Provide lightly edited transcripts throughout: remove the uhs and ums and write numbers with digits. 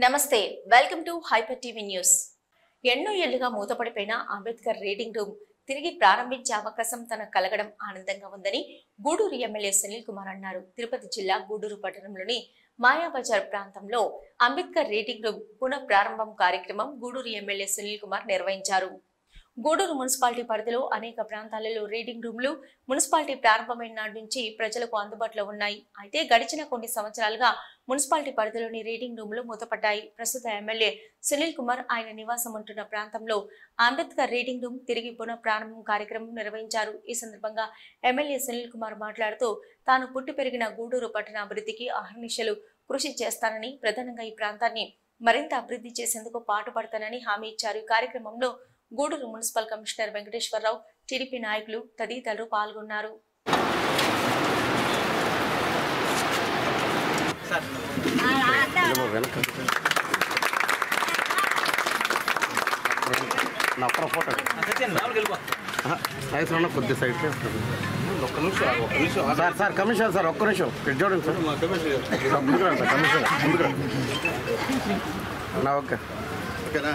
నమస్తే welcome to hyper TV news. ఎన్నో ఏళ్లుగా మూతపడిపోయిన అంబేద్కర్ రీడింగ్ రూమ్ తిరిగి ప్రారంభించే అవకాశం తనకు కలగడం ఆనందంగా ఉందని గూడూరు ఎమ్మెల్యే సునీల్ కుమార్ అన్నారు. తిరుపతి జిల్లా గూడూరు పట్టణంలోని మాయాబజార్ ప్రాంతంలో అంబేద్కర్ రీడింగ్ రూమ్ పునః ప్రారంభం కార్యక్రమం గూడూరు ఎమ్మెల్యే సునీల్ కుమార్ నిర్వహించారు. గూడూరు మున్సిపాలిటీ పరిధిలో అనేక ప్రాంతాలలో రీడింగ్ రూమ్లు మున్సిపాలిటీ ప్రారంభమైన నాటి నుంచి ప్రజలకు అందుబాటులో ఉన్నాయి. అయితే గడిచిన కొన్ని సంవత్సరాలుగా మున్సిపాలిటీ పరిధిలోని రీడింగ్ రూమ్లు మూతపడ్డాయి. ప్రస్తుత ఎమ్మెల్యే సునీల్ కుమార్ ఆయన నివాసం ఉంటున్న ప్రాంతంలో అంబేద్కర్ రీడింగ్ రూమ్ తిరిగి పునః ప్రారంభం కార్యక్రమం నిర్వహించారు. ఈ సందర్భంగా ఎమ్మెల్యే సునీల్ కుమార్ మాట్లాడుతూ తాను పుట్టి పెరిగిన గూడూరు పట్టణ అభివృద్ధికి అహర్నిశలు కృషి చేస్తానని, ప్రధానంగా ఈ ప్రాంతాన్ని మరింత అభివృద్ధి చేసేందుకు పాటుపడతానని హామీ ఇచ్చారు. ఈ కార్యక్రమంలో Gudur municipal commissioner Venkateswararao, TDP నాయకులు తదితరులు పాల్గొన్నారు. సార్ కమిషనర్ సార్ ఒక్క నిమిషం చూడండి సార్ కమిషనర్ ఓకే ఓకేనా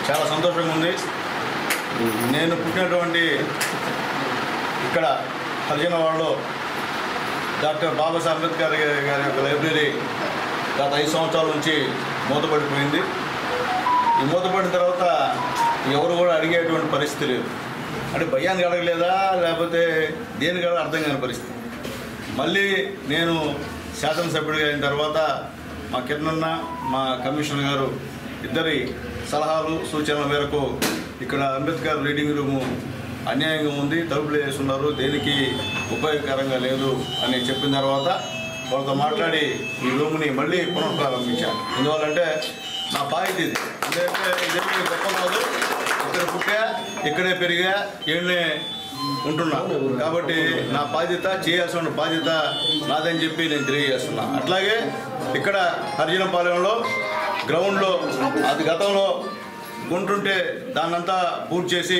చాలా సంతోషంగా ఉంది. నేను పుట్టినటువంటి ఇక్కడ హరిజనవాడలో డాక్టర్ బాబాసాహెబ్ అంబేద్కర్ గారి యొక్క లైబ్రరీ గత 5 సంవత్సరాల నుంచి మూతపడిపోయింది. ఈ మూతపడిన తర్వాత ఎవరు కూడా అడిగేటువంటి పరిస్థితి లేదు. అంటే భయానికి అడగలేదా లేకపోతే దేనికి అర్థం కాని పరిస్థితి. మళ్ళీ నేను శాసనసభ్యుడిగా అయిన తర్వాత మా కిరణన్న, మా కమిషనర్ గారు ఇద్దరి సలహాలు సూచనల మేరకు ఇక్కడ అంబేద్కర్ రీడింగ్ రూము అన్యాయంగా ఉంది, తలుపులు వేస్తున్నారు, దేనికి ఉపయోగకరంగా లేదు అని చెప్పిన తర్వాత వాళ్ళతో మాట్లాడి ఈ రూమ్ని మళ్ళీ పునఃప్రారంభించాను. ఎందువల్లంటే నా బాధ్యత ఇది. ఎందుకంటే ఇది గొప్ప కాదు, ఇక్కడ పుట్టా ఇక్కడే పెరిగా ఏళ్ళే ఉంటున్నా కాబట్టి నా బాధ్యత, చేయాల్సిన బాధ్యత నాదని చెప్పి నేను తెలియజేస్తున్నా. అట్లాగే ఇక్కడ హరిజనపాలెంలో గ్రౌండ్లో అది గతంలో గుంటుంటే దాన్నంతా పూర్తి చేసి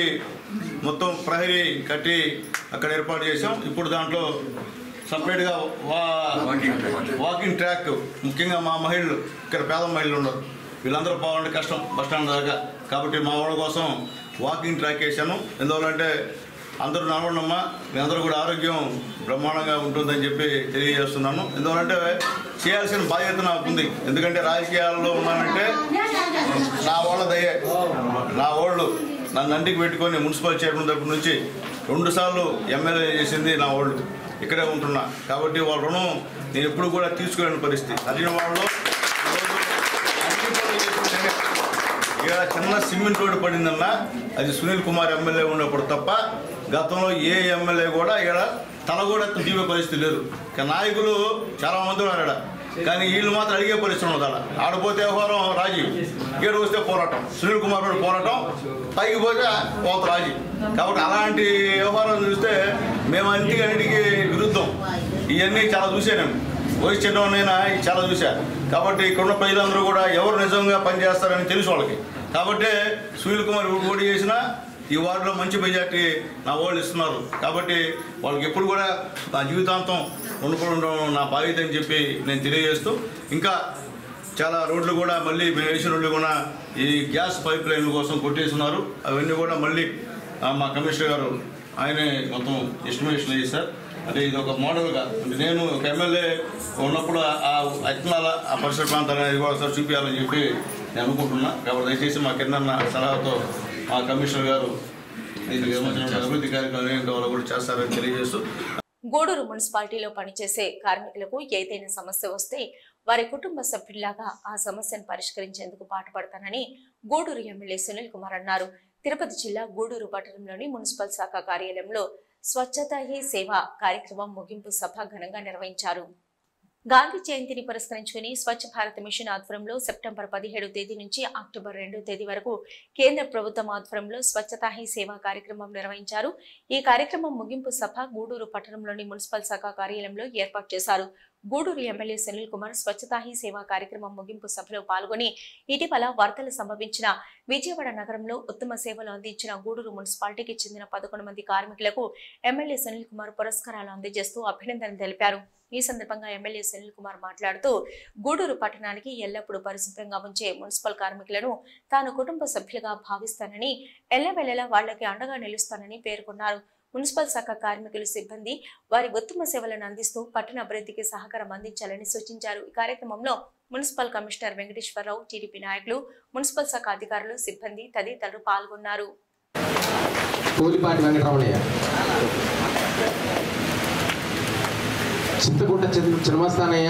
మొత్తం ప్రహరీ కట్టి అక్కడ ఏర్పాటు చేసాం. ఇప్పుడు దాంట్లో సపరేట్గా వాకింగ్ ట్రాక్, ముఖ్యంగా మా మహిళలు ఇక్కడ పేద మహిళలు ఉన్నారు, వీళ్ళందరూ పోవాలంటే కష్టం బస్టాండ్ దాకా. కాబట్టి మా వాళ్ళ కోసం వాకింగ్ ట్రాక్ వేసాను. ఎందువల్లంటే అందరూ నడవండమ్మా, మీ అందరూ కూడా ఆరోగ్యం బ్రహ్మాండంగా ఉంటుందని చెప్పి తెలియజేస్తున్నాను. ఎందువల్లంటే చేయాల్సిన బాధ్యత నాకు ఉంది. ఎందుకంటే రాజకీయాల్లో ఉన్నానంటే నా వాళ్ళ దయ, నా వాళ్ళు నన్ను అంటికి పెట్టుకొని మున్సిపల్ చైర్మన్ దగ్గర నుంచి 2 సార్లు ఎమ్మెల్యే చేసింది నా వాళ్ళు, ఇక్కడే ఉంటున్నా. కాబట్టి వాళ్ళ రుణం నేను ఎప్పుడు కూడా తీసుకోలేని పరిస్థితి. అడిగిన వాళ్ళు ఇక్కడ చిన్న సిమెంట్ రోడ్డు పడిందన్నా అది సునీల్ కుమార్ ఎమ్మెల్యే ఉన్నప్పుడు తప్ప గతంలో ఏ ఎమ్మెల్యే కూడా ఇక్కడ తల కూడా తీవే పరిస్థితి లేదు. నాయకులు చాలామంది ఉన్నారు కానీ వీళ్ళు మాత్రం అడిగే పరిస్థితి ఉన్నది. ఆడిపోతే వ్యవహారం రాజీవ్, ఏడు వస్తే పోరాటం, సునీల్ కుమార్ కూడా పోరాటం, పైకి పోతే పోత రాజీవ్. కాబట్టి అలాంటి వ్యవహారం చూస్తే మేము అన్నిటికీ విరుద్ధం. ఇవన్నీ చాలా చూసాను, వయసు చిన్నవాడినైనా చాలా చూశాను. కాబట్టి ఇక్కడున్న ప్రజలందరూ కూడా ఎవరు నిజంగా పనిచేస్తారని తెలుసు వాళ్ళకి. కాబట్టి సునీల్ కుమార్ పోటీ చేసినా ఈ వార్డులో మంచి మెజార్టీ నా వాళ్ళు ఇస్తున్నారు. కాబట్టి వాళ్ళకి ఎప్పుడు కూడా నా జీవితాంతం రుణపడి ఉండడం నా బాధ్యత అని చెప్పి నేను తెలియజేస్తూ, ఇంకా చాలా రోడ్లు కూడా మళ్ళీ మేము వేసిన రోడ్లు కూడా ఈ గ్యాస్ పైప్ లైన్ల కోసం కొట్టేస్తున్నారు. అవన్నీ కూడా మళ్ళీ మా కమిషనర్ గారు ఆయనే మొత్తం ఎస్టిమేషన్ చేశారు. అంటే ఇది ఒక మోడల్గా, అంటే నేను ఒక ఎమ్మెల్యే ఉన్నప్పుడు అట్నాల ఆ పరిసర ప్రాంతాన్ని కూడా చూపించాలని చెప్పి నేను అనుకుంటున్నా. కాబట్టి దయచేసి మా కింద సలహాతో మా కమిషనర్ గారు అభివృద్ధి కార్యక్రమాలు కూడా చేస్తారని తెలియజేస్తూ, గూడూరు మున్సిపాలిటీలో పనిచేసే కార్మికులకు ఏదైనా సమస్య వస్తే వారి కుటుంబ సభ్యుల్లాగా ఆ సమస్యను పరిష్కరించేందుకు పాటుపడతానని గూడూరు ఎమ్మెల్యే సునీల్ కుమార్ అన్నారు. తిరుపతి జిల్లా గూడూరు పట్టణంలోని మున్సిపల్ శాఖ కార్యాలయంలో స్వచ్ఛతా హీ సేవ కార్యక్రమం ముగింపు సభ ఘనంగా నిర్వహించారు. గాంధీ జయంతిని పురస్కరించుకుని స్వచ్ఛ భారత్ మిషన్ ఆధ్వర్యంలో సెప్టెంబర్ 17 తేదీ నుంచి అక్టోబర్ 2 తేదీ వరకు కేంద్ర ప్రభుత్వం ఆధ్వర్యంలో స్వచ్ఛతా హీ సేవ కార్యక్రమం నిర్వహించారు. ఈ కార్యక్రమం ముగింపు సభ గూడూరు పట్టణంలోని మున్సిపల్ శాఖ కార్యాలయంలో ఏర్పాటు చేశారు. గూడూరు ఎమ్మెల్యే సునీల్ కుమార్ స్వచ్ఛతా హీ సేవ కార్యక్రమం ముగింపు సభలో పాల్గొని ఇటీవల వరదలు సంభవించిన విజయవాడ నగరంలో ఉత్తమ సేవలు అందించిన గూడూరు మున్సిపాలిటీకి చెందిన 11 మంది కార్మికులకు ఎమ్మెల్యే సునీల్ కుమార్ పురస్కారాలు అందజేస్తూ అభినందనలు తెలిపారు. ఈ సందర్భంగా ఎమ్మెల్యే సునీల్ కుమార్ మాట్లాడుతూ గూడూరు పట్టణానికి ఎల్లప్పుడూ పరిశుభ్రంగా ఉంచే మున్సిపల్ కార్మికులను తాను కుటుంబ సభ్యులుగా భావిస్తానని, ఎల్లవెల్లలా వాళ్లకి అండగా నిలుస్తానని పేర్కొన్నారు. మున్సిపల్ శాఖ కార్మికులు సిబ్బంది వారి ఉత్తమ సేవలను అందిస్తూ పట్టణ అభివృద్ధికి సహకారం అందించాలని సూచించారు. ఈ కార్యక్రమంలో మున్సిపల్ కమిషనర్ వెంకటేశ్వరరావు, టీడీపీ నాయకులు, మున్సిపల్ శాఖ అధికారులు, సిబ్బంది తదితరులు పాల్గొన్నారు. చింతకుంట చిన్నమస్తానయ్య,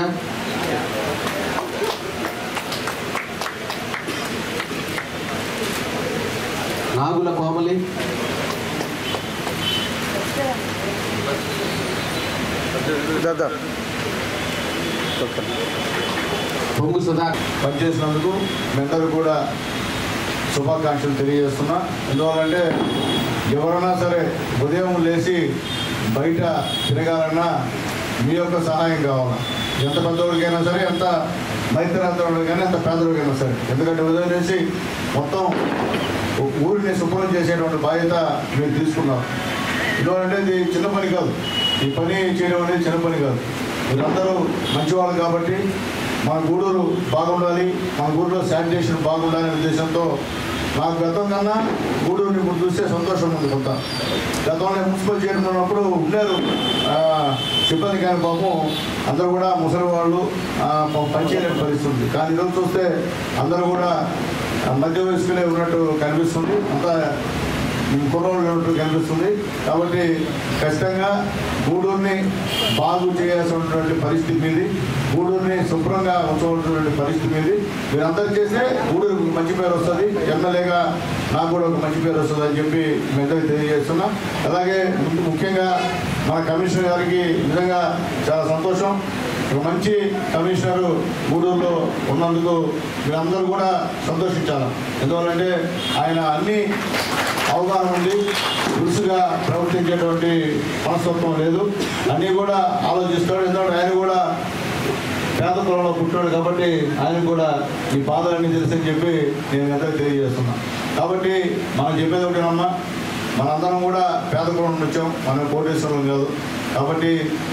నాగుల కోమలి, పొంగు సుధా పనిచేసినందుకు మెందరూ కూడా శుభాకాంక్షలు తెలియజేస్తున్నా. ఎందువల్లంటే ఎవరైనా సరే ఉదయం లేచి బయట తిరగాలన్నా మీ యొక్క సహాయం కావాలి. ఎంత పెద్దవాడికైనా సరే, ఎంత మైత్రాంతరుడికైనా, ఎంత పేదవాడికైనా సరే. ఎందుకంటే ఉదయం లేచి మొత్తం ఊరిని శుభ్రం చేసేటువంటి బాధ్యత మీరు తీసుకున్నారు. ఎందుకంటే ఇది చిన్న పని కాదు. ఈ పని చేయడం అనేది చిన్న పని కాదు. మీరందరూ మంచివాళ్ళు కాబట్టి మన గూడూరు బాగుండాలి, మన గూడూరులో శానిటేషన్ బాగుండాలనే ఉద్దేశంతో నాకు గతం కన్నా గూడూరుని ఇప్పుడు చూస్తే సంతోషం ఉంది. కొంత గతంలో మున్సిపల్ చైర్మన్ ఉన్నప్పుడు ఉండేరు సిబ్బంది, కానీ పాపం అందరూ కూడా ముసలి వాళ్ళు పనిచేయలేని పరిస్థితి ఉంది. కానీ ఈరోజు చూస్తే అందరూ కూడా మధ్య వయస్కులే ఉన్నట్టు కనిపిస్తుంది, అంతా కుర్రోళ్ళు ఉన్నట్టు కనిపిస్తుంది. కాబట్టి ఖచ్చితంగా గూడూరుని బాగు చేయాల్సినటువంటి పరిస్థితి మీది, గూడూరుని శుభ్రంగా ఉంచవలసినటువంటి పరిస్థితి మీది. మీరందరూ చేస్తే గూడూరుకి మంచి పేరు వస్తుంది, ఎమ్మెల్యేగా నాకు కూడా ఒక మంచి పేరు వస్తుంది అని చెప్పి మేము తెలియజేస్తున్నాం. అలాగే ముఖ్యంగా మన కమిషనర్ గారికి నిజంగా చాలా సంతోషం. ఒక మంచి కమిషనరు గూడూరులో ఉన్నందుకు మీరందరూ కూడా సంతోషించాలి. ఎందువల్లంటే ఆయన అన్ని అవగాహన ఉంది, దురుసుగా ప్రవర్తించేటువంటి మనస్తత్వం లేదు, అన్నీ కూడా ఆలోచిస్తాడు. ఎందుకంటే ఆయన కూడా పేద కులంలో పుట్టాడు కాబట్టి ఆయన కూడా ఈ బాధలన్నీ తెలుసని చెప్పి నేను ఎంతగా తెలియజేస్తున్నాను. కాబట్టి మనం చెప్పేది ఒకటేనమ్మా, మనందరం కూడా పేద కులం వచ్చాం, మనం కోటేశ్వరం కాదు. కాబట్టి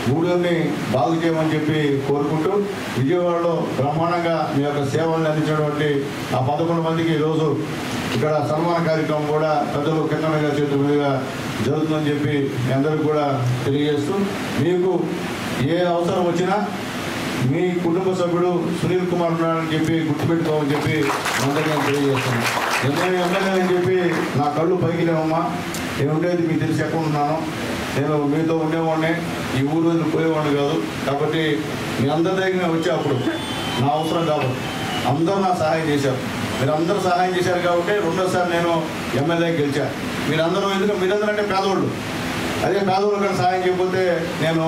గూడూరుని బాగు చేయమని చెప్పి కోరుకుంటూ విజయవాడలో బ్రహ్మాండంగా మీ యొక్క సేవలను అందించినటువంటి ఆ 11 మందికి ఈరోజు ఇక్కడ సన్మాన కార్యక్రమం కూడా పెద్దలు కింద చేతుల మీదుగా జరుగుతుందని చెప్పి మీ అందరికీ కూడా తెలియజేస్తూ, మీకు ఏ అవసరం వచ్చినా మీ కుటుంబ సభ్యుడు సునీల్ కుమార్ ఉన్నాడని చెప్పి గుర్తుపెట్టుకోమని చెప్పి అందరికీ నేను తెలియజేస్తున్నాను. ఎమ్మెల్యే అని చెప్పి నా కళ్ళు పైకి లేవమ్మా, నేను ఉండేది మీకు తెలిసి ఎక్కడ ఉన్నాను, నేను మీతో ఉండేవాడిని, ఈ ఊరు వదిలి పోయేవాడిని కాదు. కాబట్టి మీ అందరి దగ్గర వచ్చే అప్పుడు నా అవసరం కాబట్టి అందరూ నాకు సహాయం చేశారు. మీరందరూ సహాయం చేశారు కాబట్టి రెండోసారి నేను ఎమ్మెల్యేకి గెలిచాను. మీరందరూ మీరందరూ అంటే పేదవాళ్ళు, అదే పేదవాళ్ళు కానీ సహాయం చేయకపోతే నేను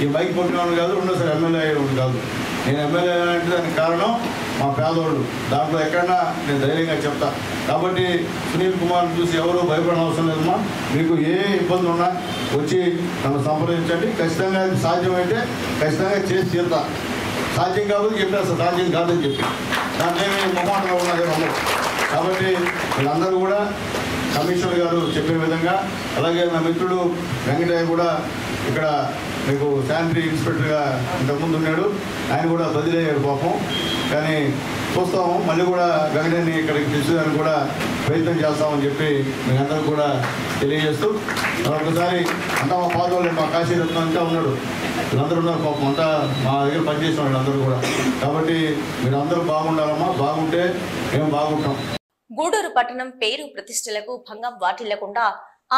ఈ మైక్ కొట్టినవాడు కాదు, రెండోసారి ఎమ్మెల్యే అయ్యేవాడు కాదు. నేను ఎమ్మెల్యే అంటే దానికి కారణం మా పేదవాళ్ళు. దాంట్లో ఎక్కడన్నా నేను ధైర్యంగా చెప్తా. కాబట్టి సునీల్ కుమార్ని చూసి ఎవరూ భయపడిన అవసరం లేదమ్మా. మీకు ఏ ఇబ్బంది ఉన్నా వచ్చి నన్ను సంప్రదించండి. ఖచ్చితంగా సాధ్యమైతే ఖచ్చితంగా చేసి తీరుతా. సాధ్యం కాబట్టి చెప్పేస్తా, సాధ్యం కాదని చెప్పి దాంట్లో మొహమాటంగా ఉన్నది ఉండదు. కాబట్టి వీళ్ళందరూ కూడా కమిషనర్ గారు చెప్పే విధంగా, అలాగే నా మిత్రుడు వెంకటయ్య కూడా ఇక్కడ మీకు శానిటరీ ఇన్స్పెక్టర్గా ఇంతకుముందు ఉన్నాడు, ఆయన కూడా బదిలీ అయ్యాడు పాపం. కానీ చూస్తాము, మళ్ళీ కూడా వెంకటయ్యని ఇక్కడికి తీసుకురావడానికి కూడా ప్రయత్నం చేస్తామని చెప్పి మీ అందరూ కూడా తెలియజేస్తూ, ఒకసారి అంతా మా పాదవాళ్ళు మా కాశీరత్నం అంతా ఉన్నాడు, వీళ్ళందరూ ఉన్నారు పాపం, అంతా మా దగ్గర పనిచేసిన వాళ్ళందరూ కూడా. కాబట్టి మీరు అందరూ బాగుండాలమ్మా, బాగుంటే మేము బాగుంటాం. గూడూరు పట్టణం పేరు ప్రతిష్టలకు భంగం వాటిల్లకుండా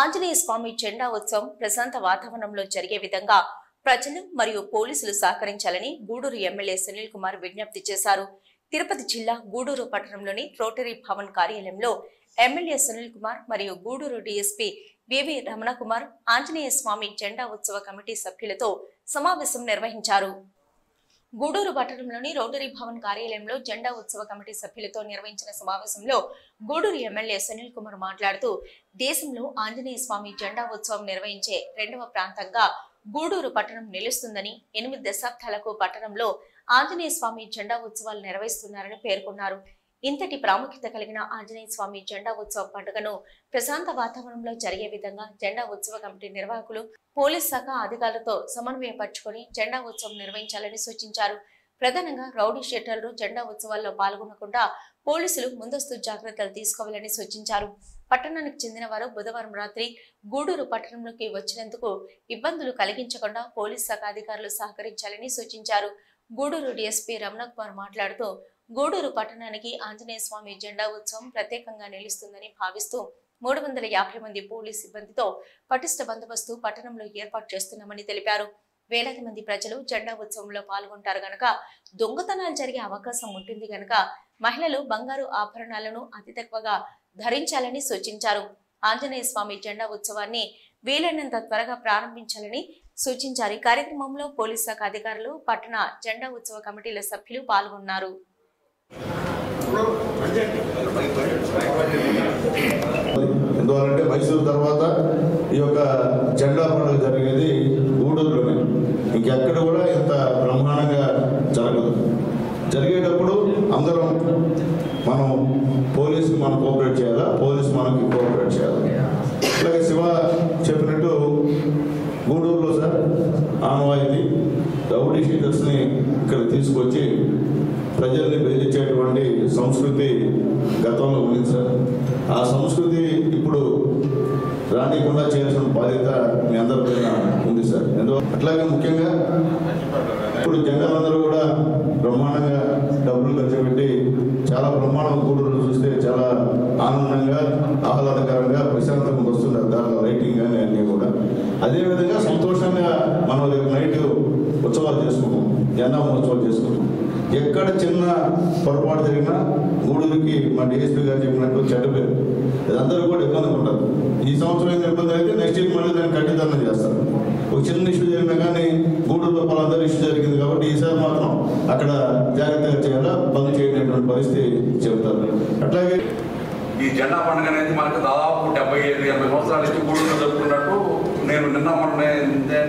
ఆంజనేయ స్వామి జెండా ఉత్సవం ప్రశాంత వాతావరణంలో జరిగే విధంగా ప్రజలు మరియు పోలీసులు సహకరించాలని గూడూరు ఎమ్మెల్యే సునీల్ కుమార్ విజ్ఞప్తి చేశారు. తిరుపతి జిల్లా గూడూరు పట్టణంలోని రోటరీ భవన్ కార్యాలయంలో ఎమ్మెల్యే సునీల్ కుమార్ మరియు గూడూరు డీఎస్పీ వివి రమణ కుమార్ ఆంజనేయ స్వామి జెండా ఉత్సవ కమిటీ సభ్యులతో సమావేశం నిర్వహించారు. గూడూరు పట్టణంలోని రోటరీ భవన్ కార్యాలయంలో జెండా ఉత్సవ కమిటీ సభ్యులతో నిర్వహించిన సమావేశంలో గూడూరు ఎమ్మెల్యే సునీల్ కుమార్ మాట్లాడుతూ దేశంలో ఆంజనేయ స్వామి జెండా ఉత్సవం నిర్వహించే రెండవ ప్రాంతంగా గూడూరు పట్టణం నిలుస్తుందని 8 దశాబ్దాలకు పట్టణంలో ఆంజనేయ స్వామి జెండా ఉత్సవాలు నిర్వహిస్తున్నారని పేర్కొన్నారు. ఇంతటి ప్రాముఖ్యత కలిగిన ఆంజనేయ స్వామి జెండా ఉత్సవ పండుగను ప్రశాంత వాతావరణంలో జరిగే విధంగా జెండా ఉత్సవ కమిటీ నిర్వాహకులు పోలీస్ శాఖ అధికారులతో సమన్వయపరుచుకొని జెండా ఉత్సవం నిర్వహించాలని సూచించారు. ప్రధానంగా రౌడీ షీటర్లు జెండా ఉత్సవాల్లో పాల్గొనకుండా పోలీసులు ముందస్తు జాగ్రత్తలు తీసుకోవాలని సూచించారు. పట్టణానికి చెందిన వారు బుధవారం రాత్రి గూడూరు పట్టణంలోకి వచ్చినందుకు ఇబ్బందులు కలిగించకుండా పోలీస్ శాఖ అధికారులు సహకరించాలని సూచించారు. గూడూరు డీఎస్పీ రమణ కుమార్ మాట్లాడుతూ గూడూరు పట్టణానికి ఆంజనేయ స్వామి జెండా ఉత్సవం ప్రత్యేకంగా నిలుస్తుందని భావిస్తూ 350 మంది పోలీస్ సిబ్బందితో పటిష్ట బందోబస్తు పట్టణంలో ఏర్పాటు చేస్తున్నామని తెలిపారు. వేలాది మంది ప్రజలు జెండా ఉత్సవంలో పాల్గొంటారు గనక దొంగతనాలు జరిగే అవకాశం ఉంటుంది గనక మహిళలు బంగారు ఆభరణాలను అతి తక్కువగా ధరించాలని సూచించారు. ఆంజనేయ స్వామి జెండా ఉత్సవాన్ని వీలైనంత త్వరగా ప్రారంభించాలని సూచించారు. ఈ కార్యక్రమంలో పోలీస్ శాఖ అధికారులు, పట్టణ జెండా ఉత్సవ కమిటీల సభ్యులు పాల్గొన్నారు. ఎందువల్లంటే మైసూరు తర్వాత ఈ యొక్క జెండా పండుగ జరిగేది గూడూరులోనే, ఇంకెక్కడ కూడా ఇంత బ్రహ్మాండంగా జరగదు. జరిగేటప్పుడు అందరం మనం పోలీసుకి మనం కోఆపరేట్ చేయాలా, పోలీసు మనకి కోఆపరేట్ చేయాలి. అలాగే శివ చెప్పినట్టు గూడూరులో సార్ ఆనవాయితీ రౌడీ షీటర్స్ని ఇక్కడ తీసుకొచ్చి ప్రజల్ని బెదిరించేటువంటి సంస్కృతి గతంలో ఉంది సార్. ఆ సంస్కృతి ఇప్పుడు రానికుండా చేయాల్సిన బాధ్యత మీ అందరి పైన ఉంది సార్. అట్లాగే ముఖ్యంగా ఇప్పుడు జనాలందరూ కూడా బ్రహ్మాండంగా డబ్బులు ఖర్చు పెట్టి చాలా బ్రహ్మాండం గూడూరు చూస్తే చాలా ఆనందంగా, ఆహ్లాదకరంగా, ప్రశాంతంగా వస్తున్నారు. దాంట్లో లైటింగ్ కానీ అన్నీ కూడా అదేవిధంగా సంతోషంగా మనం నైట్ ఉత్సవాలు చేసుకుంటాం, జెండా ఉత్సవాలు చేసుకుంటాం. ఎక్కడ చిన్న పొరపాటు జరిగినా గూడూరుకి మా డిఎస్పీ గారు చెప్పినట్టు చెడ్డ పేరు, అందరూ కూడా ఇబ్బంది పడ్డారు. ఈ సంవత్సరం ఏం ఇబ్బంది అయితే నెక్స్ట్ ఇయర్ మళ్ళీ దాన్ని కఠినంగా చేస్తారు. ఒక చిన్న ఇష్యూ జరిగినా కానీ గూడూరులో వాళ్ళందరూ ఇష్యూ జరిగింది కాబట్టి ఈసారి మాత్రం అక్కడ జాగ్రత్తగా చేయాలా, బంద్ చేయనటువంటి పరిస్థితి చెబుతారు. అట్లాగే ఈ జెండా పండుగ అనేది మనకు దాదాపు 75-80 సంవత్సరాల నుంచి గూడూరులో జరుపుకున్నట్టు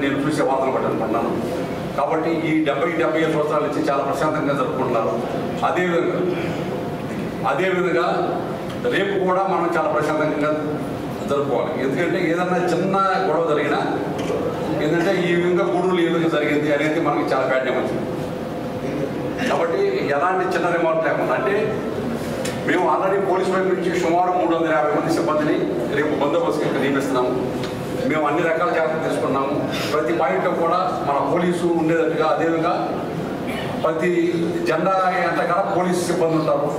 నేను చూసే వార్తలు పట్టాలనుకుంటున్నాను. కాబట్టి ఈ 70-75 సంవత్సరాల నుంచి చాలా ప్రశాంతంగా జరుపుకుంటున్నారు. అదేవిధంగా రేపు కూడా మనం చాలా ప్రశాంతంగా జరుపుకోవాలి. ఎందుకంటే ఏదన్నా చిన్న గొడవ జరిగినా ఏంటంటే ఈ విధంగా గూడూరులో ఏ విధంగా జరిగింది అనేది మనకి చాలా బ్యాడ్ డ్యామేజ్. కాబట్టి ఎలాంటి చిన్న రిమార్క్ లేకుండా, అంటే మేము ఆల్రెడీ పోలీస్ వైపు నుంచి సుమారు 350 మంది సిబ్బందిని రేపు బందోబస్తుకి నియమిస్తున్నాము. మేము అన్ని రకాల జాగ్రత్తలు తీసుకున్నాము. ప్రతి పాయింట్లో కూడా మన పోలీసు ఉండేటట్టుగా, అదేవిధంగా ప్రతి జెండా ఎంతగా పోలీసు సిబ్బంది ఉంటారు.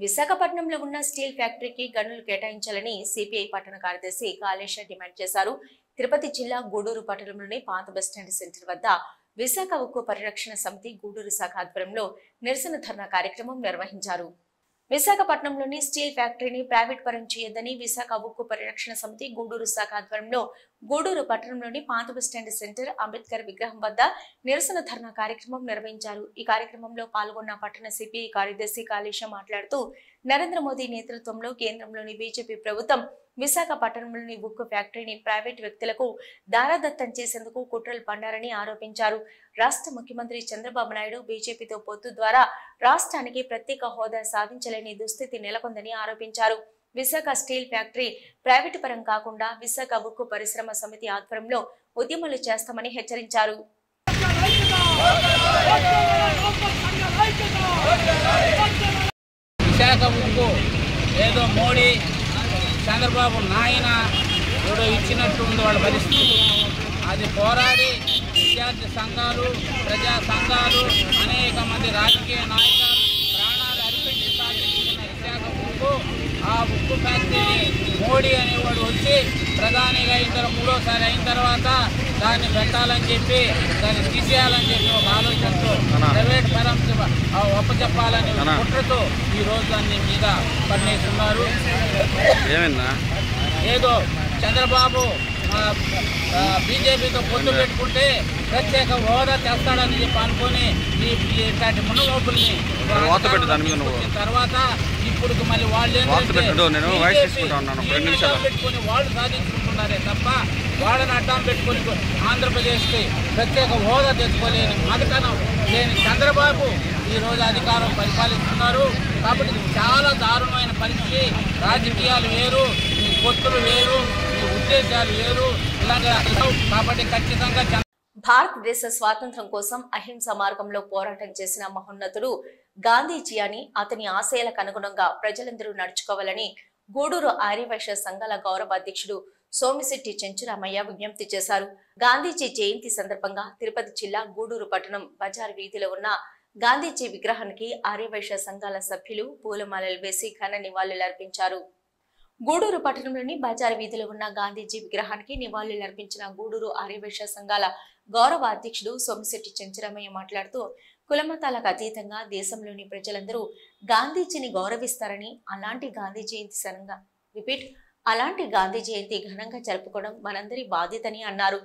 విశాఖపట్నంలో ఉన్న స్టీల్ ఫ్యాక్టరీకి గనులు కేటాయించాలని సిపిఐ పట్టణ కార్యదర్శి కాళేశ డిమాండ్ చేశారు. తిరుపతి జిల్లా గూడూరు పట్టణంలోని పాత బస్టాండ్ సెంటర్ వద్ద విశాఖ ఉక్కు పరిరక్షణ సమితి గూడూరు శాఖ ఆధ్వర్యంలో నిరసన ధర్నా కార్యక్రమం నిర్వహించారు. విశాఖపట్నంలోని స్టీల్ ఫ్యాక్టరీని ప్రైవేట్ పరం చేయొద్దని విశాఖ ఉక్కు పరిరక్షణ సమితి గూడూరు శాఖ ఆధ్వర్యంలో గూడూరు పట్టణంలోని పాత బస్టాండ్ సెంటర్ అంబేద్కర్ విగ్రహం వద్ద నిరసన ధర్నా కార్యక్రమం నిర్వహించారు. ఈ కార్యక్రమంలో పాల్గొన్న పట్టణ సిపిఐ కార్యదర్శి కాళేశ మాట్లాడుతూ నరేంద్ర మోదీ నేతృత్వంలో కేంద్రంలోని బీజేపీ ప్రభుత్వం విశాఖపట్నంలోని ఉక్కు ఫ్యాక్టరీని ప్రైవేట్ వ్యక్తులకు దారాదత్తం చేసేందుకు కుట్రలు పన్నారని ఆరోపించారు. రాష్ట్ర ముఖ్యమంత్రి చంద్రబాబు నాయుడు బీజేపీతో పొత్తు ద్వారా రాష్ట్రానికి ప్రత్యేక హోదా సాధించలేని దుస్థితి నెలకొందని ఆరోపించారు. విశాఖ స్టీల్ ఫ్యాక్టరీ ప్రైవేటు పరం కాకుండా విశాఖ ఉక్కు పరిశ్రమ సమితి ఆధ్వర్యంలో ఉద్యమాలు చేస్తామని హెచ్చరించారు. విశాఖ ఉక్కు ఏదో మోడీ చంద్రబాబు నాయన ఏదో ఇచ్చినట్టు ఉంది వాళ్ళ పరిస్థితి. అది పోరాడి విద్యార్థి సంఘాలు, ప్రజా సంఘాలు, అనేక మంది రాజకీయ నాయకులు ప్రాణాలు అర్పించి సాధించిన విశాఖ ఉక్కు, ఆ ఉక్కు ఫ్యాక్టరీని మోడీ అనేవాడు వచ్చి ప్రధానిగా 3వ సారి అయిన తర్వాత దాన్ని పెట్టాలని చెప్పి దాన్ని తీసేయాలని చెప్పి ఒక ఆలోచనతో ప్రైవేట్ ఫైనాన్స్ ఒప్పచెప్పాలని కుట్రతో ఈరోజు దాన్ని మీద పన్నేస్తున్నారు. ఏదో చంద్రబాబు బీజేపీతో పొత్తు పెట్టుకుంటే ప్రత్యేక హోదా తెస్తాడని చెప్పి అనుకుని ఇట్లాంటి మునగోపుల్ని తర్వాత ఇప్పుడు మళ్ళీ వాళ్ళు పెట్టుకుని వాళ్ళు సాధించుకుంటున్నారే తప్ప వాళ్ళని అడ్డం పెట్టుకుని ఆంధ్రప్రదేశ్కి ప్రత్యేక హోదా తెచ్చుకోలేని మాదికనం లేని చంద్రబాబు ఈరోజు అధికారం పరిపాలిస్తున్నారు. కాబట్టి చాలా దారుణమైన పరిస్థితి. రాజకీయాలు వేరు, ఈ పొత్తులు వేరు, ఈ ఉద్దేశాలు వేరు. ఇలాగా కాబట్టి ఖచ్చితంగా భారతదేశ స్వాతంత్ర్యం కోసం అహింస మార్గంలో పోరాటం చేసిన మహోన్నతుడు గాంధీజీ అని, అతని ఆశయాలకు అనుగుణంగా ప్రజలందరూ నడుచుకోవాలని గూడూరు ఆర్యవైశ్య సంఘాల గౌరవ అధ్యక్షుడు సోమిశెట్టి చెంచురామయ్య విజ్ఞప్తి చేశారు. గాంధీజీ జయంతి సందర్భంగా తిరుపతి జిల్లా గూడూరు పట్టణం బజార్ వీధిలో ఉన్న గాంధీజీ విగ్రహానికి ఆర్యవైశ్య సంఘాల సభ్యులు పూలమాలలు వేసి ఘన నివాళులర్పించారు. గూడూరు పట్టణంలోని బజార్ వీధిలో ఉన్న గాంధీజీ విగ్రహానికి నివాళులర్పించిన గూడూరు ఆర్యవైశ్య సంఘాల గౌరవ అధ్యక్షుడు సోమిశెట్టి చెంచురామయ్య మాట్లాడుతూ కులమతాలకు అతీతంగా దేశంలోని ప్రజలందరూ గాంధీజీని గౌరవిస్తారని, అలాంటి గాంధీ జయంతి ఘనంగా జరుపుకోవడం మనందరి బాధ్యతని అన్నారు.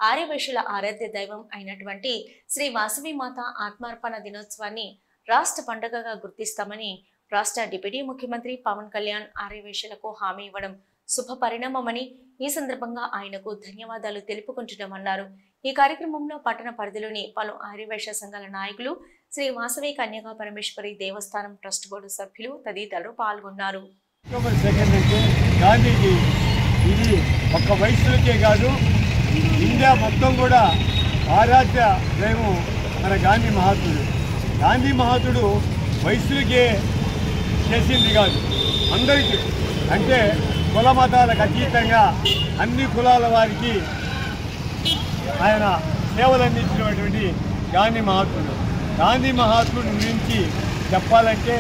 ఆర్యవైశ్యుల ఆరాధ్య దైవం అయినటువంటి శ్రీ వాసవి మాత ఆత్మార్పణ దినోత్సవాన్ని రాష్ట్ర పండుగగా గుర్తిస్తామని రాష్ట్ర డిప్యూటీ ముఖ్యమంత్రి పవన్ కళ్యాణ్ ఆర్యవైశ్యులకు హామీ ఇవ్వడం శుభ పరిణామమని, ఈ సందర్భంగా ఆయనకు ధన్యవాదాలు తెలుపుకుంటున్నామన్నారు. ఈ కార్యక్రమంలో పట్టణ పరిధిలోని పలు ఆర్యవైశ్య సంఘాల నాయకులు, శ్రీ వాసవి కన్యకా పరమేశ్వరి దేవస్థానం ట్రస్ట్ బోర్డు సభ్యులు తదితరులు పాల్గొన్నారు. గాంధీజీ ఇది ఒక్క వైశ్యులకే కాదు, ఇండియా మొత్తం కూడా ఆరాధ్య దైవం మన గాంధీ మహాత్ముడు. గాంధీ మహాత్ముడు వైశ్యులకే చేసింది కాదు, అందరికీ, అంటే కుల మతాలకు అతీతంగా అన్ని కులాల వారికి ఆయన సేవలు అందించినటువంటి గాంధీ మహాత్ముడు. గాంధీ మహాత్ముడి గురించి చెప్పాలంటే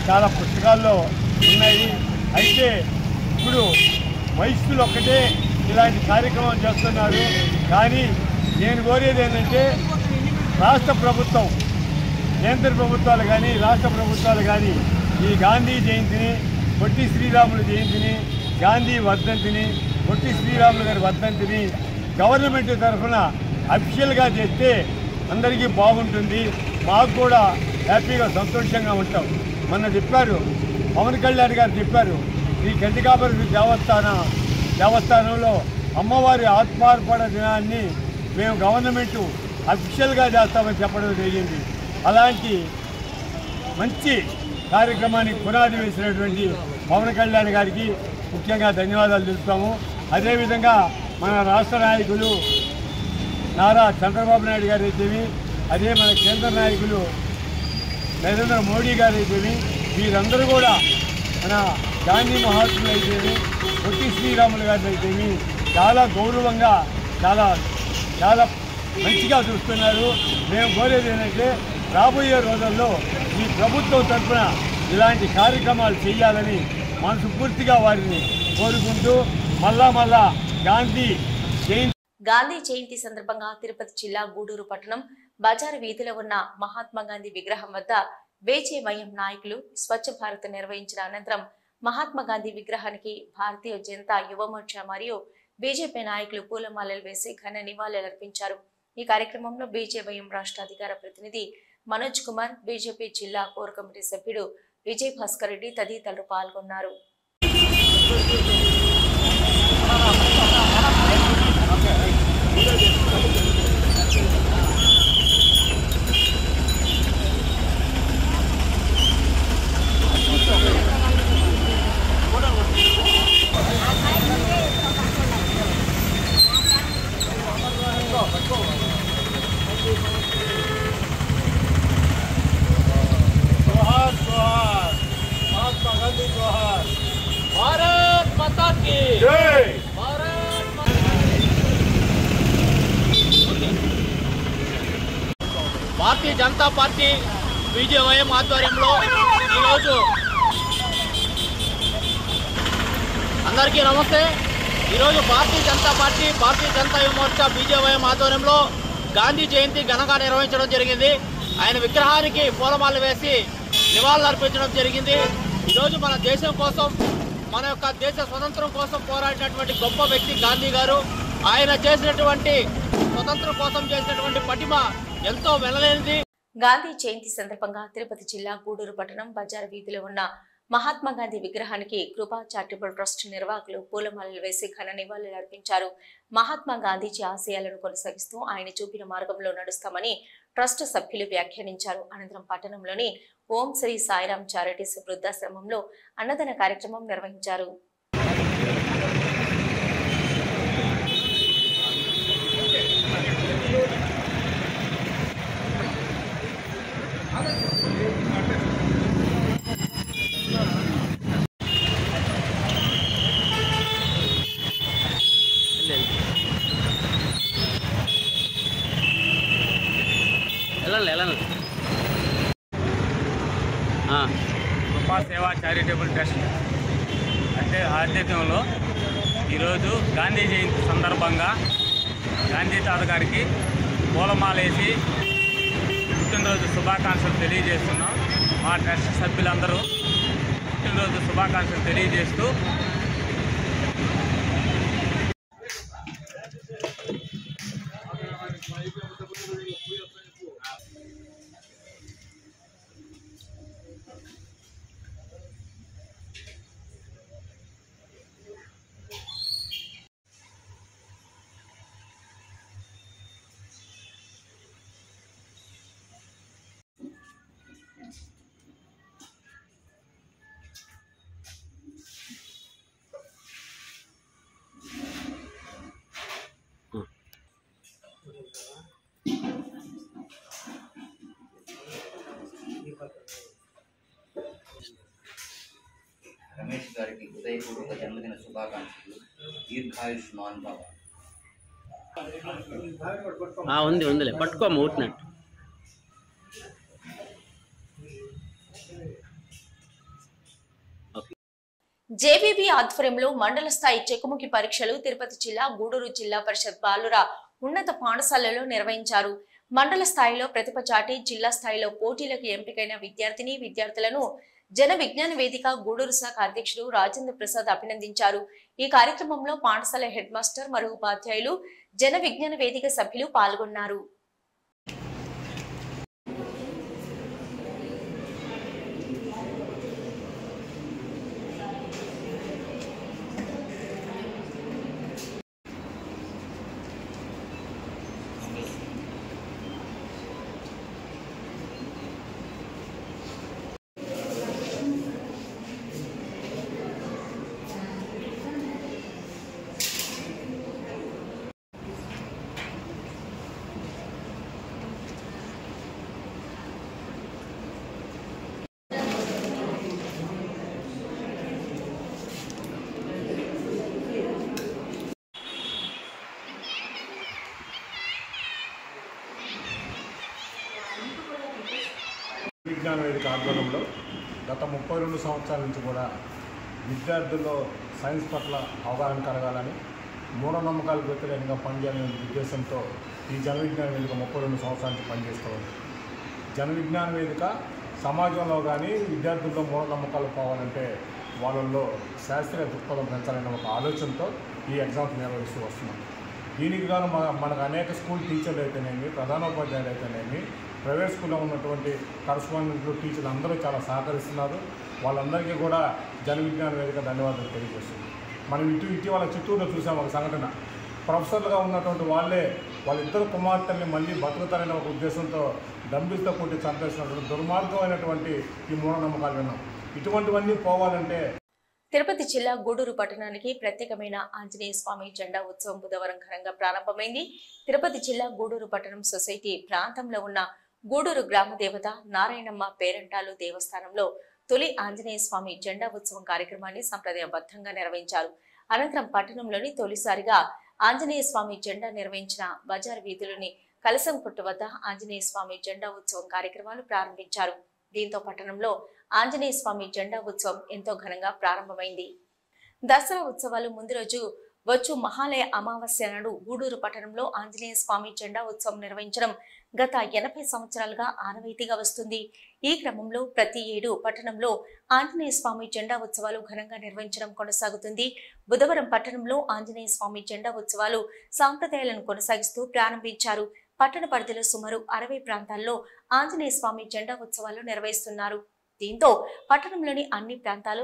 చాలా పుస్తకాల్లో ఉన్నాయి. అయితే ఇప్పుడు వైశ్యులు ఒక్కటే ఇలాంటి కార్యక్రమం చేస్తున్నారు. కానీ నేను కోరేది ఏంటంటే రాష్ట్ర ప్రభుత్వం, కేంద్ర ప్రభుత్వాలు కానీ రాష్ట్ర ప్రభుత్వాలు కానీ ఈ గాంధీ జయంతిని, పొట్టి శ్రీరాములు జయంతిని, గాంధీ వర్ధంతిని, పొట్టి శ్రీరాములు గారి వర్ధంతిని గవర్నమెంట్ తరఫున అఫీషియల్గా చేస్తే అందరికీ బాగుంటుంది. మాకు కూడా హ్యాపీగా సంతోషంగా ఉంటాం. మొన్న చెప్పారు, పవన్ కళ్యాణ్ గారు చెప్పారు, ఈ కన్యకాపరి దేవస్థానంలో అమ్మవారి ఆత్మార్పణ దినాన్ని మేము గవర్నమెంట్ అఫీషియల్గా చేస్తామని చెప్పడం జరిగింది. అలాంటి మంచి కార్యక్రమానికి పునాది వేసినటువంటి పవన్ కళ్యాణ్ గారికి ముఖ్యంగా ధన్యవాదాలు తెలుపుతాము. అదేవిధంగా మన రాష్ట్ర నాయకులు నారా చంద్రబాబు నాయుడు గారు అయితేమి, అదే మన కేంద్ర నాయకులు నరేంద్ర మోడీ గారు అయితేమి, వీరందరూ కూడా మన గాంధీ మహాత్ములు అయితేమి, పొట్టి శ్రీరాములు గారు అయితేమి చాలా గౌరవంగా చాలా చాలా మంచిగా చూస్తున్నారు. మేము కోరేది ఏంటంటే రాబోయే రోజుల్లో ఈ ప్రభుత్వం తరఫున ఇలాంటి కార్యక్రమాలు చేయాలని మనస్ఫూర్తిగా వారిని కోరుకుంటూ మళ్ళా గాంధీ జయంతి సందర్భంగా తిరుపతి జిల్లా గూడూరు పట్టణం బజారు వీధిలో ఉన్న మహాత్మా గాంధీ విగ్రహం వద్ద బీజేవైఎం నాయకులు స్వచ్ఛ భారత్ నిర్వహించిన అనంతరం మహాత్మా గాంధీ విగ్రహానికి భారతీయ జనతా యువ మోర్చా మరియు బీజేపీ నాయకులు పూలమాలలు వేసి ఘన నివాళులర్పించారు. ఈ కార్యక్రమంలో బీజేవైఎం రాష్ట్ర అధికార ప్రతినిధి మనోజ్ కుమార్, బీజేపీ జిల్లా కోర్ కమిటీ సభ్యుడు విజయ్ భాస్కర్ రెడ్డి తదితరులు పాల్గొన్నారు. భారతీయ జనతా పార్టీ బీజేవైఎం ఆధ్వర్యంలో ఈరోజు అందరికీ నమస్తే. ఈరోజు భారతీయ జనతా యువ మోర్చా బీజేవైఎం ఆధ్వర్యంలో గాంధీ జయంతి ఘనంగా నిర్వహించడం జరిగింది. ఆయన విగ్రహానికి పూలమాలలు వేసి నివాళులు అర్పించడం జరిగింది. ఈరోజు మన దేశం కోసం, మన యొక్క దేశ స్వతంత్రం కోసం పోరాడినటువంటి గొప్ప వ్యక్తి గాంధీ గారు. ఆయన చేసినటువంటి స్వతంత్రం కోసం చేసినటువంటి పటిమ ఎంతో వెలలేనిది. గాంధీ జయంతి సందర్భంగా తిరుపతి జిల్లా గూడూరు పట్టణం బజార్ వీధిలో ఉన్న మహాత్మా గాంధీ విగ్రహానికి కృపా చారిటబుల్ ట్రస్ట్ నిర్వాహకులు పూలమాలలు వేసి ఘన నివాళులు అర్పించారు. మహాత్మా గాంధీజీ ఆశయాలను కొనసాగిస్తూ ఆయన చూపిన మార్గంలో నడుస్తామని ట్రస్ట్ సభ్యులు వ్యాఖ్యానించారు. అనంతరం పట్టణంలోని ఓం శ్రీ సాయిరాం చారిటీస్ వృద్ధాశ్రమంలో అన్నదాన కార్యక్రమం నిర్వహించారు. కృపా సేవా చారిటబుల్ ట్రస్ట్ అంటే ఆధ్వర్యంలో ఈరోజు గాంధీ జయంతి సందర్భంగా గాంధీ తాత గారికి పూలమాలేసి పుట్టినరోజు శుభాకాంక్షలు తెలియజేస్తున్నాం. మా ట్రస్ట్ సభ్యులందరూ పుట్టినరోజు శుభాకాంక్షలు తెలియజేస్తూ రమేష్ గారికి హృదయపూర్వక జన్మదిన శుభాకాంక్షలు. దీర్ఘాయుష్మాన్ భవ. ఉందిలే పట్టుకోమ్మ ఊటినట్టు. జేబీబీ ఆధ్వర్యంలో మండల స్థాయి చెక్కుముఖి పరీక్షలు తిరుపతి జిల్లా గూడూరు జిల్లా పరిషత్ బాలుర ఉన్నత పాఠశాలలో నిర్వహించారు. మండల స్థాయిలో ప్రతిభ చాటి జిల్లా స్థాయిలో పోటీలకు ఎంపికైన విద్యార్థులను జన విజ్ఞాన వేదిక గూడూరు శాఖ అధ్యక్షుడు రాజేంద్ర ప్రసాద్ అభినందించారు. ఈ కార్యక్రమంలో పాఠశాల హెడ్ మాస్టర్ మరియు ఉపాధ్యాయులు, జన విజ్ఞాన వేదిక సభ్యులు పాల్గొన్నారు. విజ్ఞాన వేదిక ఆధ్వర్యంలో గత 32 సంవత్సరాల నుంచి కూడా విద్యార్థుల్లో సైన్స్ పట్ల అవగాహన కలగాలని, మూఢనమ్మకాలకు వ్యతిరేకంగా పనిచేయాలనే ఉద్దేశంతో ఈ జన విజ్ఞాన వేదిక 32 సంవత్సరాల నుంచి పనిచేస్తుంది. జన విజ్ఞాన వేదిక సమాజంలో కానీ విద్యార్థుల్లో మూఢనమ్మకాలు పోవాలంటే వాళ్ళల్లో శాస్త్రీయ దృక్పథం పెంచాలనే ఒక ఆలోచనతో ఈ ఎగ్జామ్స్ నిర్వహిస్తూ వస్తున్నాం. దీనికి గాను మనకు అనేక స్కూల్ టీచర్లు అయితేనేమి, ప్రధానోపాధ్యాయులు అయితేనేమి, ప్రైవేట్ స్కూల్లో ఉన్నటువంటి కరస్పాండెంట్లు, టీచర్లు అందరూ చాలా సహకరిస్తున్నారు. వాళ్ళందరికీ కూడా జన విజ్ఞాన వేదిక ధన్యవాదాలు తెలియజేస్తుంది. మనం ఇటీవల చిత్తూరులో చూసాం ఒక సంఘటన. ప్రొఫెసర్లుగా ఉన్నటువంటి వాళ్ళిద్దరు కుమార్తెల్ని మళ్ళీ బతుకుతారనే ఒక ఉద్దేశంతో డంబిల్తో కొట్టి చంపేసినటువంటి దుర్మార్గమైనటువంటి ఈ మూఢనమ్మకాలు విన్నాం. ఇటువంటివన్నీ పోవాలంటే తిరుపతి జిల్లా గూడూరు పట్టణానికి ప్రత్యేకమైన ఆంజనేయ స్వామి జెండా ఉత్సవం బుధవారం ఘనంగా ప్రారంభమైంది. తిరుపతి జిల్లా గూడూరు పట్టణం సొసైటీ ప్రాంతంలో ఉన్న గూడూరు గ్రామ దేవత నారాయణమ్మ పేరంటాలు దేవస్థానంలో తొలి ఆంజనేయ స్వామి జెండా ఉత్సవం కార్యక్రమాన్ని సంప్రదాయబద్ధంగా నిర్వహించారు. అనంతరం పట్టణంలోని తొలిసారిగా ఆంజనేయ స్వామి జెండా నిర్వహించిన బజార్ వీధులోని కలసం కొట్టు వద్ద ఆంజనేయ స్వామి జెండా ఉత్సవం కార్యక్రమాలు ప్రారంభించారు. దీంతో పట్టణంలో ఆంజనేయ స్వామి జెండా ఉత్సవం ఎంతో ఘనంగా ప్రారంభమైంది. దసరా ఉత్సవాలు ముందు రోజు వచ్చు మహాలయ అమావాస్య నాడు గూడూరు పట్టణంలో ఆంజనేయ స్వామి జెండా ఉత్సవం నిర్వహించడం గత 80 సంవత్సరాలుగా ఆనవాయితీగా వస్తుంది. ఈ క్రమంలో ప్రతి ఏడు పట్టణంలో ఆంజనేయ స్వామి జెండా ఉత్సవాలు ఘనంగా నిర్వహించడం కొనసాగుతుంది. బుధవారం పట్టణంలో ఆంజనేయ స్వామి జెండా ఉత్సవాలు సాంప్రదాయాలను కొనసాగిస్తూ ప్రారంభించారు. పట్టణ పరిధిలో సుమారు 60 ప్రాంతాల్లో ఆంజనేయ స్వామి జెండా ఉత్సవాలు నిర్వహిస్తున్నారు. దీంతో పట్టణంలోని అన్ని ప్రాంతాలు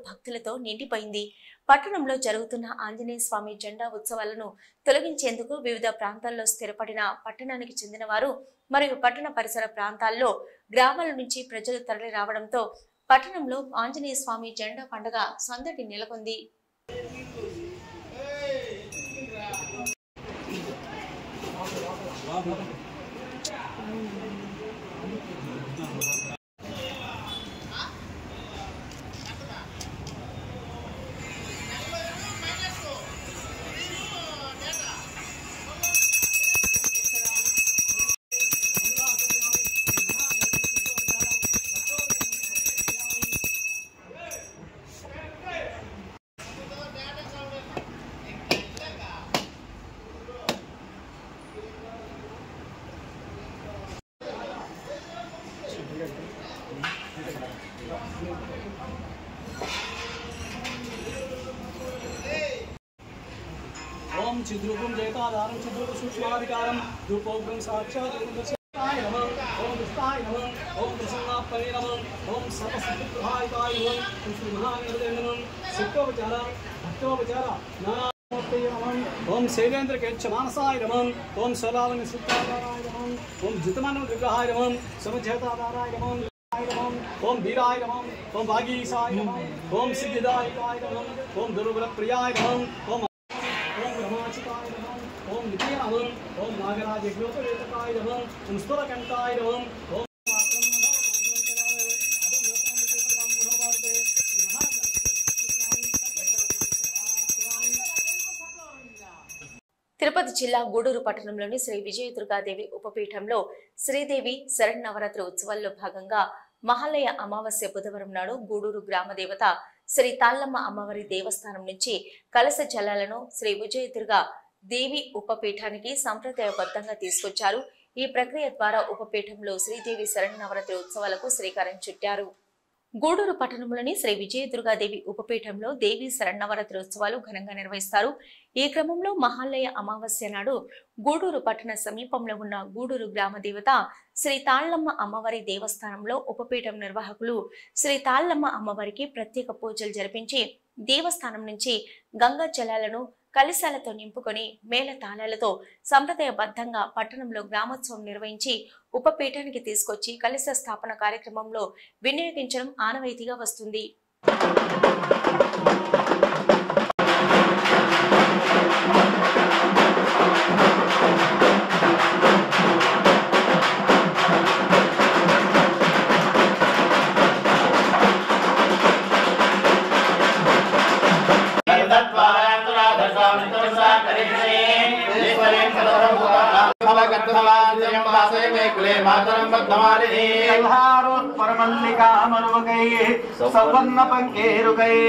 భక్తులతో నిండిపోయింది. పట్టణంలో జరుగుతున్న ఆంజనేయ స్వామి జెండా ఉత్సవాలను తొలగించేందుకు వివిధ ప్రాంతాల్లో స్థిరపడిన పట్టణానికి చెందిన వారు మరియు పట్టణ పరిసర ప్రాంతాల్లో గ్రామాల నుంచి ప్రజలు తరలి రావడంతో పట్టణంలో ఆంజనేయ స్వామి జెండా పండుగ సందడి నెలకొంది. ओम चिद्रूपम जयताधारम चिद्रूप सूक्ष्माधिकारम रूपोग्रम साक्षात् ओम नमः ओम विष्णाय नमः ओम प्रसन्नात्मने नमः ओम सर्वसिद्धिप्रदायकाय नमः ओम श्री महागणपतये नमः सिद्धोपचार भक्तोपचार नानामूर्तये नमः ओम शैलेन्द्र केच्छमानसाय नमः ओम शैलावन्य सिद्धाधाराय नमः ओम जितमानव विग्रहाय नमः समझेताधाराय नमः ओम वीराय नमः ओम भागीसाय नमः ओम सिद्धिदायकाय नमः ओम दुर्बलप्रियाय नमः ओम ब्रह्माचिताय नमः ओम नित्य नमः ओम नागराज यज्ञोपवेतकाय नमः ओम स्तुरकंठाय नमः ओम తిరుపతి జిల్లా గూడూరు పట్టణంలోని శ్రీ విజయదుర్గాదేవి ఉపపీఠంలో శ్రీదేవి శరన్నవరాత్రి ఉత్సవాల్లో భాగంగా మహాలయ అమావాస్య బుధవారం నాడు గూడూరు గ్రామ దేవత శ్రీ తాళ్ళమ్మ అమ్మవారి దేవస్థానం నుంచి కలశ జలాలను శ్రీ విజయదుర్గా దేవి ఉపపీఠానికి సంప్రదాయబద్ధంగా తీసుకొచ్చారు. ఈ ప్రక్రియ ద్వారా ఉపపీఠంలో శ్రీదేవి శరన్నవరాత్రి ఉత్సవాలకు శ్రీకారం చుట్టారు. గూడూరు పట్టణంలోని శ్రీ విజయదుర్గాదేవి ఉపపీఠంలో దేవి శరన్నవరాత్రి ఉత్సవాలు ఘనంగా నిర్వహిస్తారు. ఈ క్రమంలో మహాలయ అమావాస్య నాడు గూడూరు పట్టణ సమీపంలో ఉన్న గూడూరు గ్రామ దేవత శ్రీ తాళ్ళమ్మ అమ్మవారి దేవస్థానంలో ఉపపీఠం నిర్వాహకులు శ్రీ తాళ్ళమ్మ అమ్మవారికి ప్రత్యేక పూజలు జరిపించి దేవస్థానం నుంచి గంగా జలాలను కలశాలతో నింపుకొని మేళ తాళాలతో సంప్రదాయబద్ధంగా పట్టణంలో గ్రామోత్సవం నిర్వహించి ఉపపీఠానికి తీసుకొచ్చి కలశ స్థాపన కార్యక్రమంలో వినియోగించడం ఆనవాయితీగా వస్తుంది. सवर्ण पंकेरु गए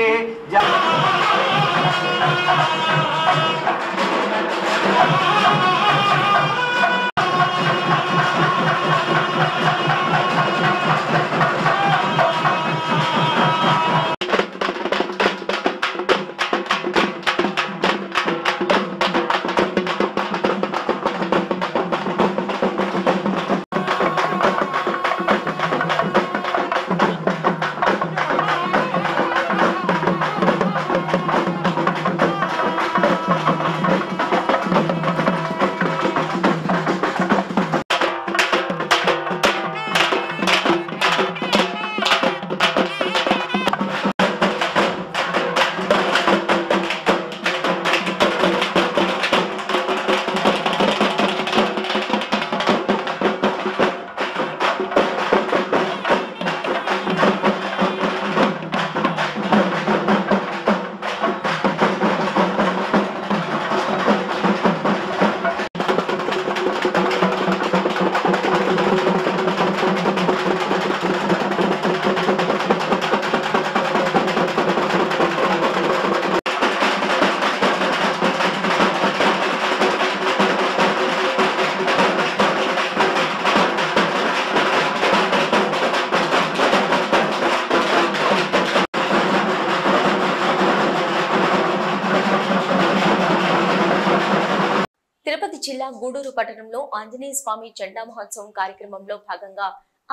తిరుపతి జిల్లా గూడూరు పట్టణంలో ఆంజనేయ స్వామి జెండా మహోత్సవం కార్యక్రమంలో భాగంగా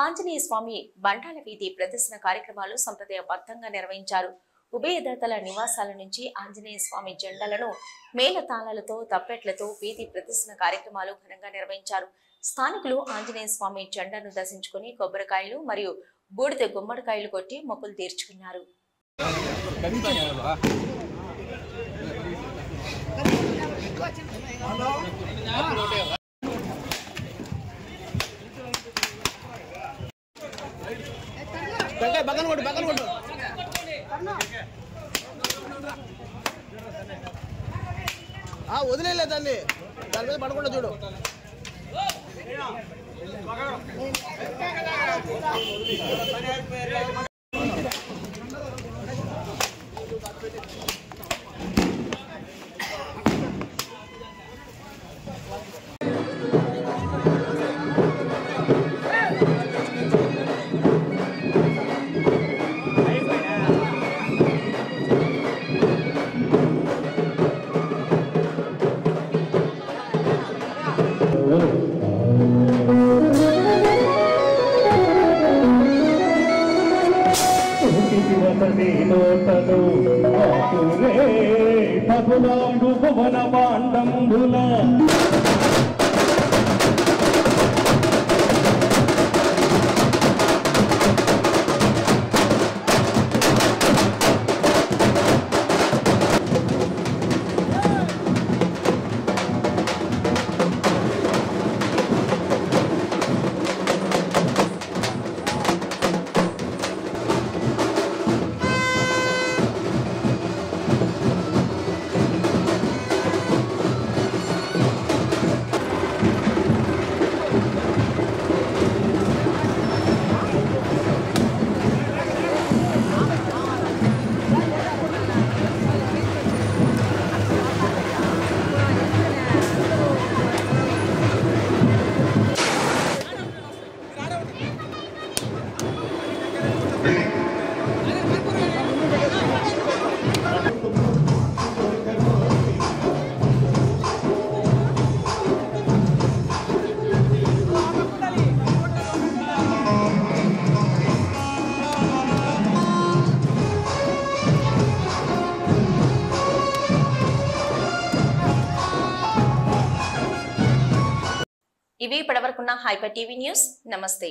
ఆంజనేయ స్వామి బండాల వీధి ప్రదర్శన కార్యక్రమాలు సంప్రదాయబద్ధంగా నిర్వహించారు. ఉభయదాతల నివాసాల నుంచి ఆంజనేయ స్వామి జెండాలను మేళతాళాలతో తప్పెట్లతో వీధి ప్రదర్శన కార్యక్రమాలు ఘనంగా నిర్వహించారు. స్థానికులు ఆంజనేయ స్వామి జెండాను దర్శించుకుని కొబ్బరికాయలు మరియు బూడిద గుమ్మడికాయలు కొట్టి మొక్కులు తీర్చుకున్నారు. వదిలేదు దాన్ని దాని మీద పడకుండా చూడు. భువన పాండంబుల ఇవి ఇప్పటివరకున్న హైపర్ టీవీ న్యూస్. నమస్తే.